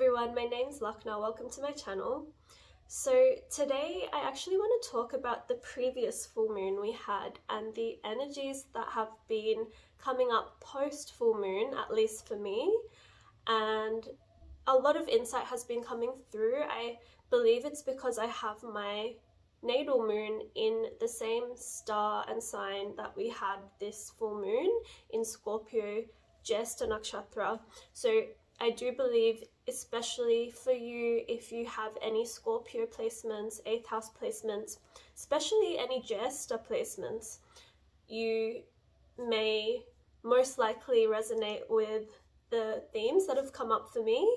everyone, my name's Lucknow. Welcome to my channel. So today I actually want to talk about the previous full moon we had and the energies that have been coming up post full moon, at least for me, and a lot of insight has been coming through. I believe it's because I have my natal moon in the same star and sign that we had this full moon in Scorpio, Jyeshta Nakshatra. So I do believe, especially for you, if you have any Scorpio placements, 8th house placements, especially any Jyeshta placements, you may most likely resonate with the themes that have come up for me.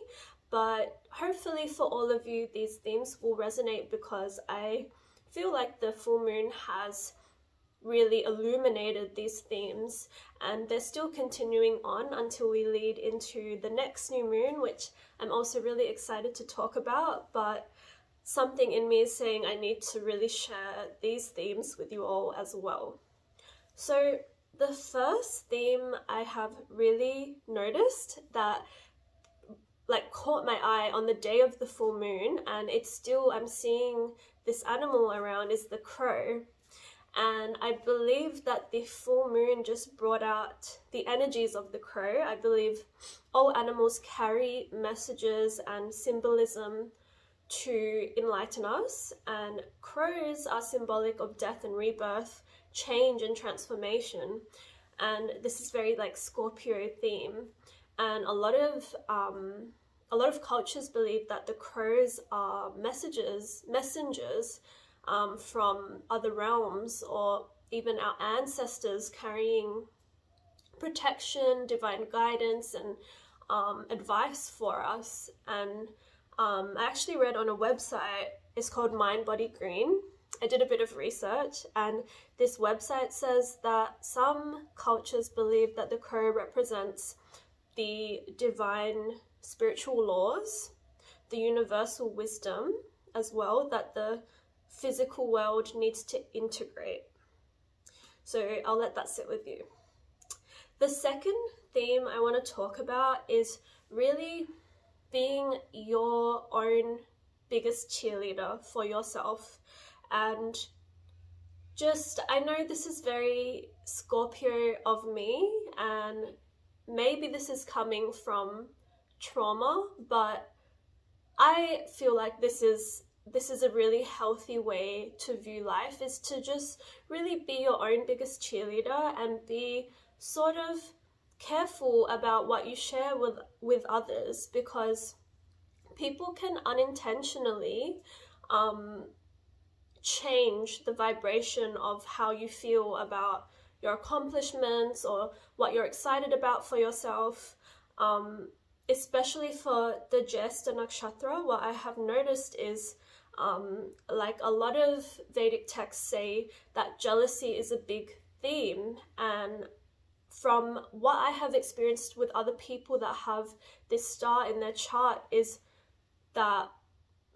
But hopefully for all of you, these themes will resonate because I feel like the full moon has really illuminated these themes, and they're still continuing on until we lead into the next new moon, which I'm also really excited to talk about. But something in me is saying I need to really share these themes with you all as well. So the first theme I have really noticed that caught my eye on the day of the full moon, and it's still, I'm seeing this animal around, is the crow. And I believe that the full moon just brought out the energies of the crow. I believe all animals carry messages and symbolism to enlighten us, and crows are symbolic of death and rebirth, change and transformation. And this is very Scorpio theme. And a lot of cultures believe that the crows are messengers from other realms, or even our ancestors carrying protection, divine guidance, and advice for us. And I actually read on a website, it's called Mind Body Green. I did a bit of research, and this website says that some cultures believe that the crow represents the divine spiritual laws, the universal wisdom as well, that the physical world needs to integrate. So I'll let that sit with you. The second theme I want to talk about is really being your own biggest cheerleader for yourself. And just, I know this is very Scorpio of me, and maybe this is coming from trauma, but I feel like this is a really healthy way to view life, is to just really be your own biggest cheerleader and be sort of careful about what you share with others, because people can unintentionally change the vibration of how you feel about your accomplishments or what you're excited about for yourself. Especially for the Jyeshta Nakshatra, what I have noticed is a lot of Vedic texts say that jealousy is a big theme, and from what I have experienced with other people that have this star in their chart is that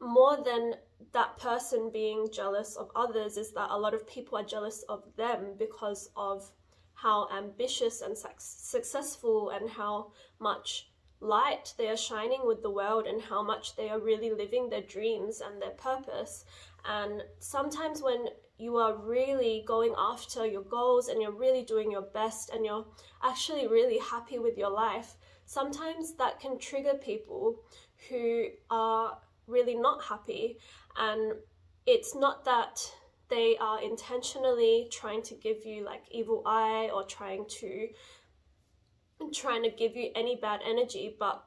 more than that person being jealous of others is that a lot of people are jealous of them because of how ambitious and successful and how much light they are shining with the world, and how much they are really living their dreams and their purpose. And sometimes when you are really going after your goals and you're really doing your best and you're actually really happy with your life, sometimes that can trigger people who are really not happy. And it's not that they are intentionally trying to give you evil eye or trying to give you any bad energy, but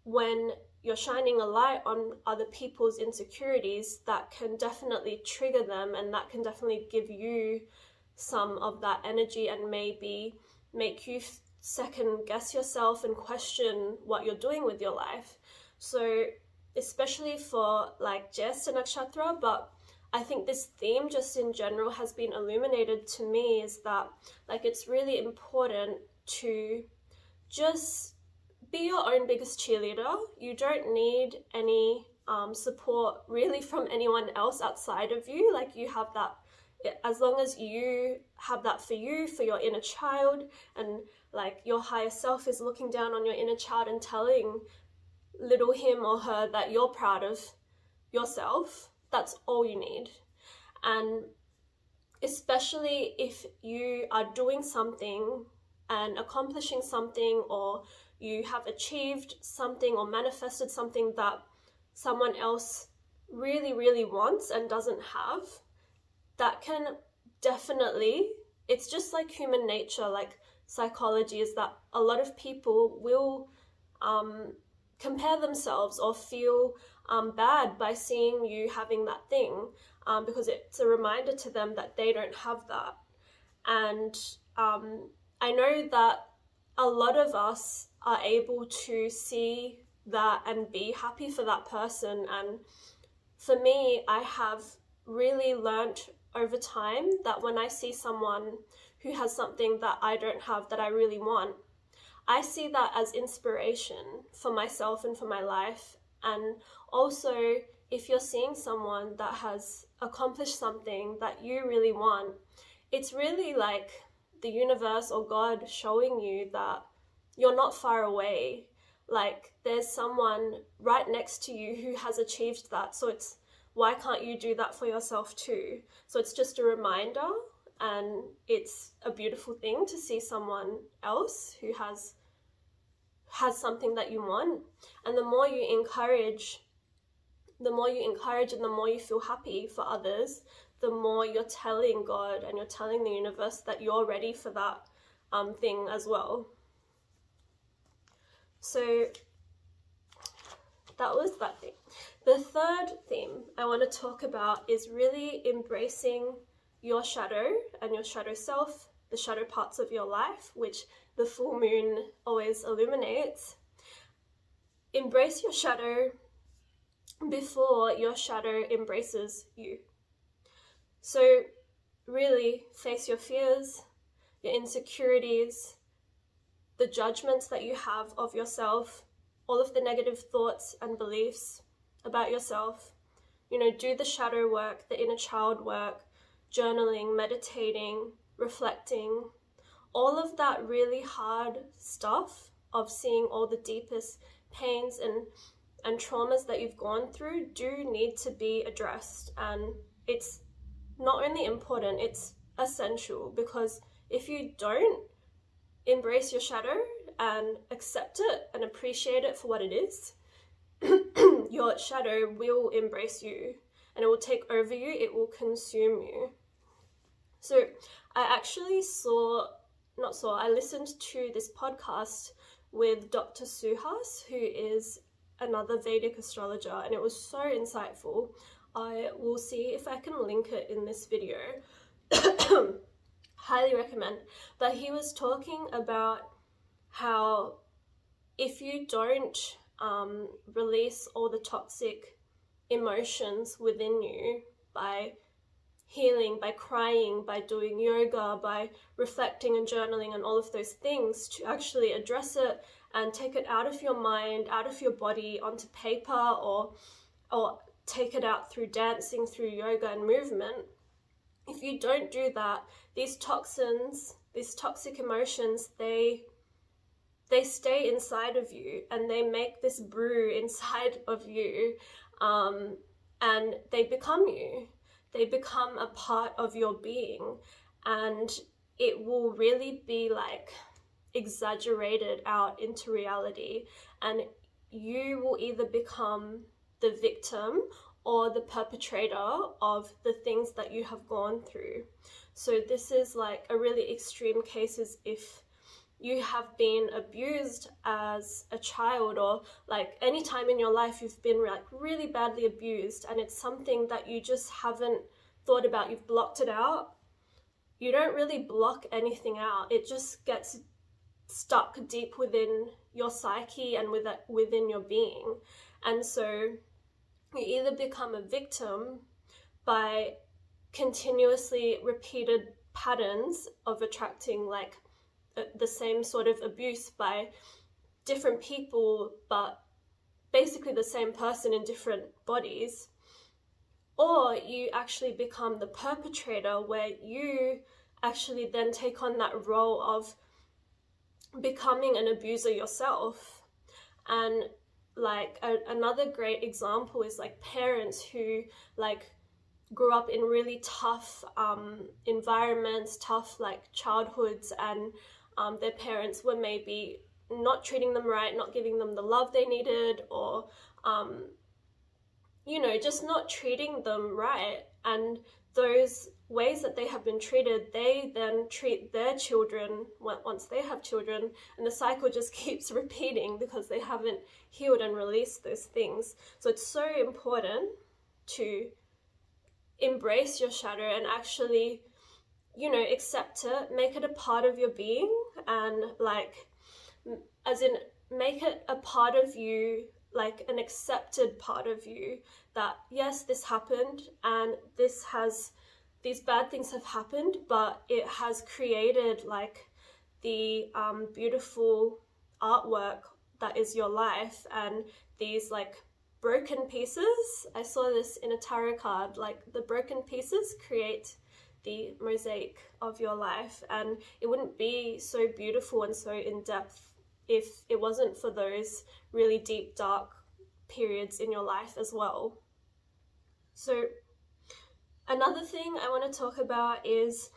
when you're shining a light on other people's insecurities, that can definitely trigger them, and that can definitely give you some of that energy and maybe make you second guess yourself and question what you're doing with your life. So especially for Jyeshta Nakshatra, but I think this theme just in general has been illuminated to me, is that it's really important to just be your own biggest cheerleader. You don't need any support really from anyone else outside of you. You have that, as long as you have that for you, for your inner child, and your higher self is looking down on your inner child and telling little him or her that you're proud of yourself. That's all you need. And especially if you are doing something and accomplishing something, or you have achieved something or manifested something that someone else really, really wants and doesn't have, that can definitely, it's just like human nature, like psychology, is that a lot of people will compare themselves or feel bad by seeing you having that thing, because it's a reminder to them that they don't have that. And I know that a lot of us are able to see that and be happy for that person. And for me, I have really learnt over time that when I see someone who has something that I don't have that I really want, I see that as inspiration for myself and for my life. And also, if you're seeing someone that has accomplished something that you really want, it's really like the universe or God showing you that you're not far away. Like, there's someone right next to you who has achieved that. So it's, why can't you do that for yourself too? So it's just a reminder, and it's a beautiful thing to see someone else who has something that you want. And the more you encourage and the more you feel happy for others, the more you're telling God and you're telling the universe that you're ready for that thing as well. So that was that thing. The third theme I want to talk about is really embracing your shadow and your shadow self, the shadow parts of your life, which the full moon always illuminates. Embrace your shadow before your shadow embraces you. So really face your fears, your insecurities, the judgments that you have of yourself, all of the negative thoughts and beliefs about yourself. You know, do the shadow work, the inner child work, journaling, meditating, reflecting, all of that really hard stuff of seeing all the deepest pains and traumas that you've gone through do need to be addressed. And it's not only important, it's essential, because if you don't embrace your shadow and accept it and appreciate it for what it is, your shadow will embrace you and it will take over you, it will consume you. So I actually I listened to this podcast with Dr. Suhas, who is another Vedic astrologer, and it was so insightful. I will see if I can link it in this video. Highly recommend. But he was talking about how if you don't release all the toxic emotions within you by healing, by crying, by doing yoga, by reflecting and journaling and all of those things, to actually address it and take it out of your mind, out of your body onto paper, or take it out through dancing, through yoga and movement. If you don't do that, these toxins, these toxic emotions, they stay inside of you and they make this brew inside of you, and they become you. They become a part of your being, and it will really be like exaggerated out into reality, and you will either become the victim or the perpetrator of the things that you have gone through. So this is like a really extreme case, is if you have been abused as a child, or like any time in your life you've been like really badly abused and it's something that you just haven't thought about, you've blocked it out. You don't really block anything out, it just gets stuck deep within your psyche and within your being. And so you either become a victim by continuously repeated patterns of attracting like the same sort of abuse by different people, but basically the same person in different bodies, or you actually become the perpetrator, where you actually then take on that role of becoming an abuser yourself. And like another great example is like parents who like grew up in really tough environments, tough like childhoods, and their parents were maybe not treating them right, not giving them the love they needed, or you know, just not treating them right. And those ways that they have been treated, they then treat their children once they have children, and the cycle just keeps repeating because they haven't healed and released those things. So it's so important to embrace your shadow and actually, you know, accept it, make it a part of your being, and like, as in, make it a part of you, like an accepted part of you, that yes, this happened and these bad things have happened, but it has created like the beautiful artwork that is your life. And these like broken pieces, I saw this in a tarot card, like the broken pieces create the mosaic of your life, and it wouldn't be so beautiful and so in depth if it wasn't for those really deep, dark periods in your life as well. So another thing I want to talk about is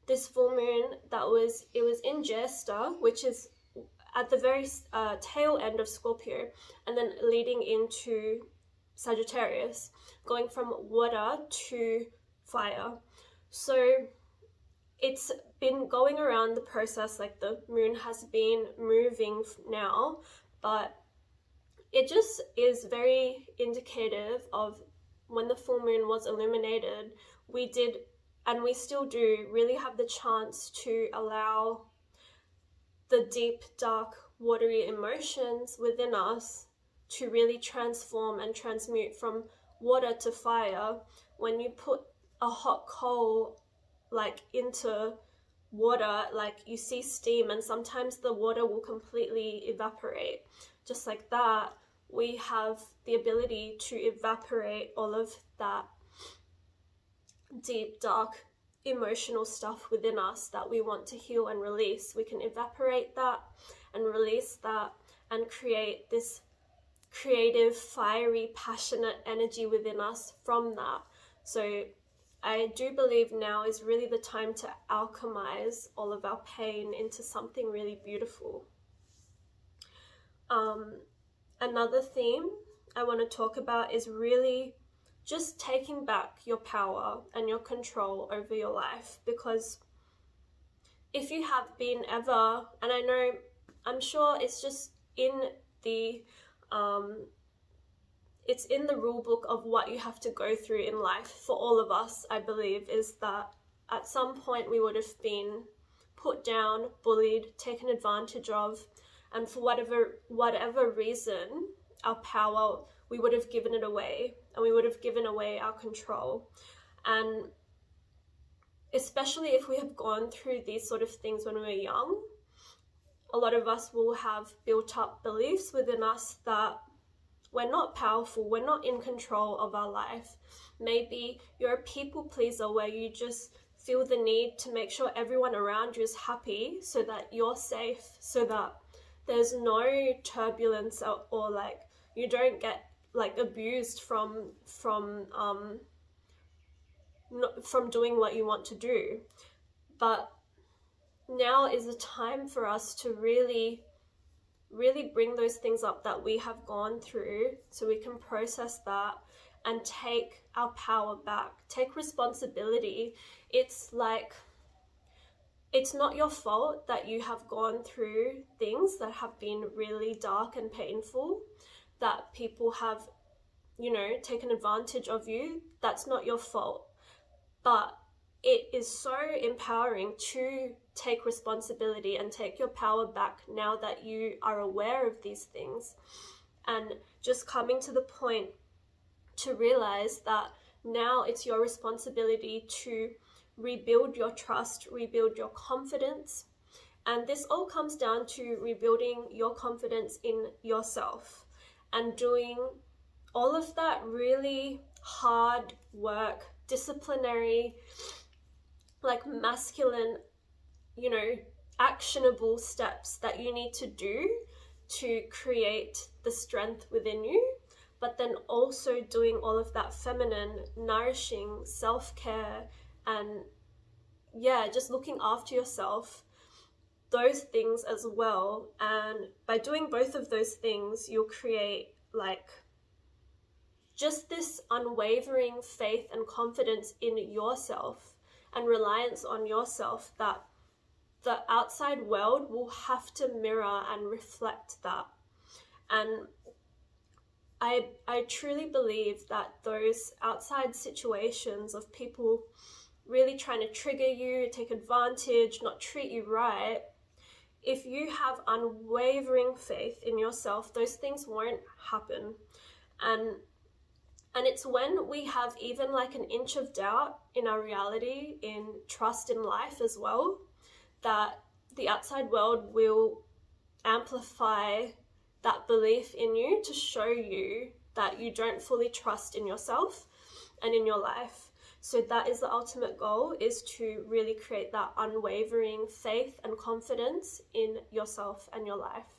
this full moon it was in Jester, which is at the very tail end of Scorpio, and then leading into Sagittarius, going from water to fire. So it's been going around the process, like the moon has been moving now, but it just is very indicative of when the full moon was illuminated. We did, and we still do, really have the chance to allow the deep, dark, watery emotions within us to really transform and transmute from water to fire. When you put a hot coal like into water, like you see steam, and sometimes the water will completely evaporate. Just like that, we have the ability to evaporate all of that deep, dark, emotional stuff within us that we want to heal and release. We can evaporate that and release that and create this creative, fiery, passionate energy within us from that. So I do believe now is really the time to alchemize all of our pain into something really beautiful. Another theme I want to talk about is really just taking back your power and your control over your life. Because if you have been ever, and I'm sure it's just in the it's in the rule book of what you have to go through in life for all of us, I believe, is that at some point we would have been put down, bullied, taken advantage of, and for whatever reason, our power, we would have given it away, and we would have given away our control. And especially if we have gone through these sort of things when we were young, a lot of us will have built up beliefs within us that we're not powerful, we're not in control of our life. Maybe you're a people pleaser where you just feel the need to make sure everyone around you is happy so that you're safe, so that there's no turbulence or like you don't get like abused from doing what you want to do. But now is the time for us to really bring those things up that we have gone through, so we can process that and take our power back, take responsibility. It's like, it's not your fault that you have gone through things that have been really dark and painful, that people have, you know, taken advantage of you. That's not your fault. But it is so empowering to take responsibility and take your power back now that you are aware of these things, and just coming to the point to realize that now it's your responsibility to rebuild your trust, rebuild your confidence. And this all comes down to rebuilding your confidence in yourself and doing all of that really hard work, disciplinary, like masculine, you know, actionable steps that you need to do to create the the strength within you, but then also doing all of that feminine, nourishing self-care and just looking after yourself, those things as well. And by doing both of those things, you'll create like just this unwavering faith and confidence in yourself and reliance on yourself that the outside world will have to mirror and reflect that. And I truly believe that those outside situations of people really trying to trigger you, take advantage, not treat you right, if you have unwavering faith in yourself, those things won't happen. And it's when we have even like an inch of doubt in our reality, in trust in life as well, that the outside world will amplify that belief in you to show you that you don't fully trust in yourself and in your life. So that is the ultimate goal, is to really create that unwavering faith and confidence in yourself and your life.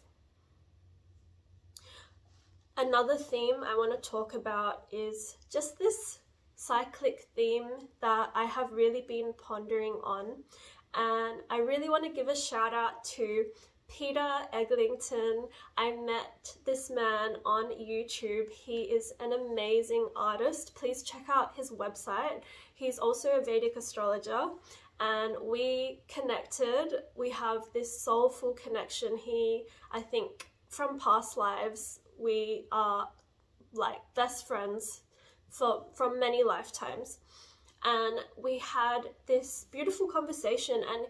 Another theme I want to talk about is just this cyclic theme that I have really been pondering on. And I really want to give a shout out to Peter Eglinton. I met this man on YouTube. He is an amazing artist. Please check out his website. He's also a Vedic astrologer, and we connected. We have this soulful connection. I think from past lives, we are like best friends from many lifetimes. And we had this beautiful conversation, and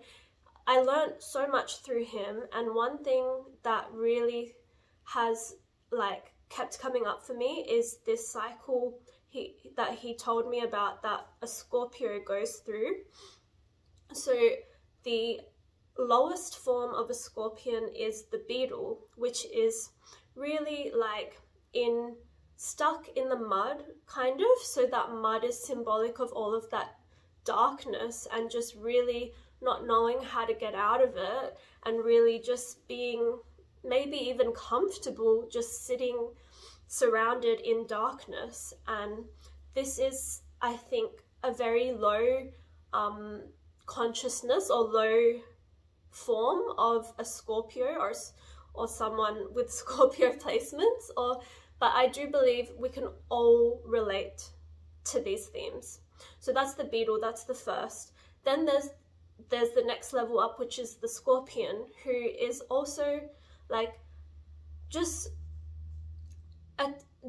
I learned so much through him. And one thing that really has like kept coming up for me is this cycle that he told me about, that a Scorpio goes through. So the lowest form of a scorpion is the beetle, which is really like stuck in the mud, kind of. So that mud is symbolic of all of that darkness and just really not knowing how to get out of it, and really just being maybe even comfortable just sitting surrounded in darkness. And this is, I think, a very low consciousness or low form of a Scorpio or someone with Scorpio placements, but I do believe we can all relate to these themes. So that's the beetle, that's the first. Then there's the next level up, which is the scorpion, who is also like just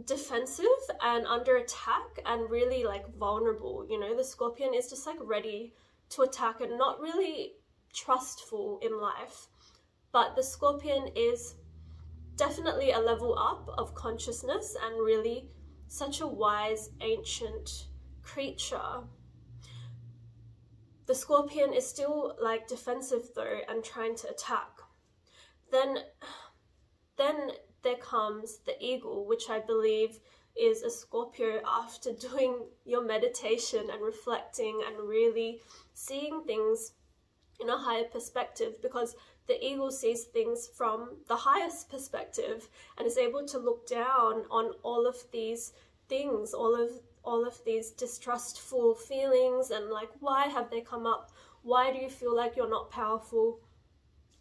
defensive and under attack and really like vulnerable. You know, the scorpion is just like ready to attack and not really trustful in life. But the scorpion is definitely a level up of consciousness and really such a wise ancient creature. The scorpion is still like defensive though and trying to attack. Then there comes the eagle, which I believe is a Scorpio after doing your meditation and reflecting and really seeing things in a higher perspective, because the eagle sees things from the highest perspective and is able to look down on all of these things, all of these distrustful feelings, and like, why have they come up? Why do you feel like you're not powerful?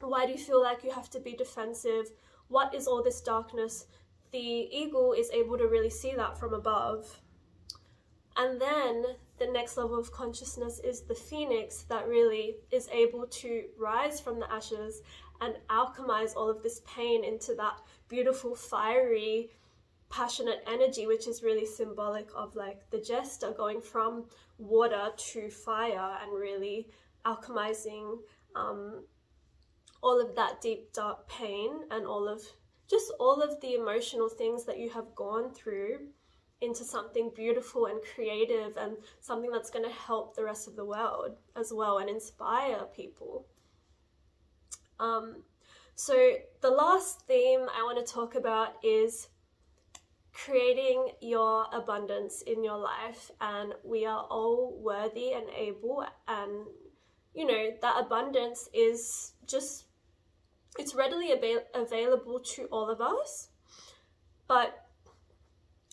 Why do you feel like you have to be defensive? What is all this darkness? The eagle is able to really see that from above. And then the next level of consciousness is the phoenix, that really is able to rise from the ashes and alchemize all of this pain into that beautiful, fiery, passionate energy, which is really symbolic of like the jester going from water to fire and really alchemizing all of that deep, dark pain and all of the emotional things that you have gone through into something beautiful and creative and something that's going to help the rest of the world as well and inspire people. So the last theme I want to talk about is creating your abundance in your life. And we are all worthy and able, and you know, that abundance is just, it's readily available to all of us. But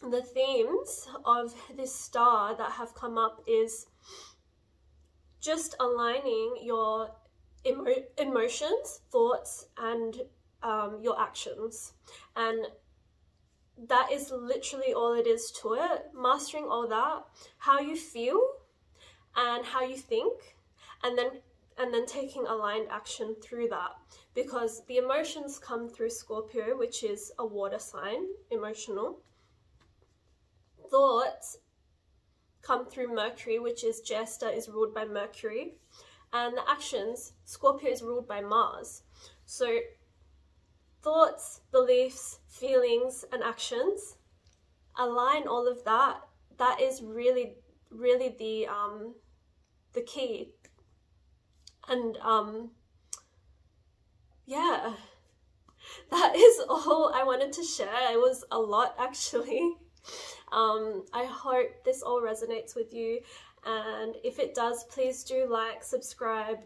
the themes of this star that have come up is just aligning your emotions, thoughts, and your actions. And that is literally all it is to it. Mastering all that, how you feel and how you think, and then taking aligned action through that. Because the emotions come through Scorpio, which is a water sign, emotional. Thoughts come through Mercury, which is Jester, is ruled by Mercury. And the actions, Scorpio is ruled by Mars. So thoughts, beliefs, feelings, and actions, align all of that. That is really, really the key. And yeah, that is all I wanted to share. It was a lot, actually. I hope this all resonates with you, and if it does, please do like, subscribe,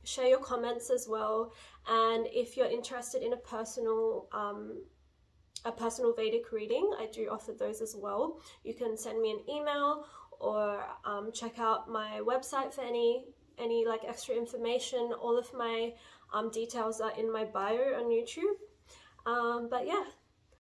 share your comments as well. And if you're interested in a personal Vedic reading, I do offer those as well. You can send me an email or check out my website for any like extra information. All of my details are in my bio on YouTube. But yeah,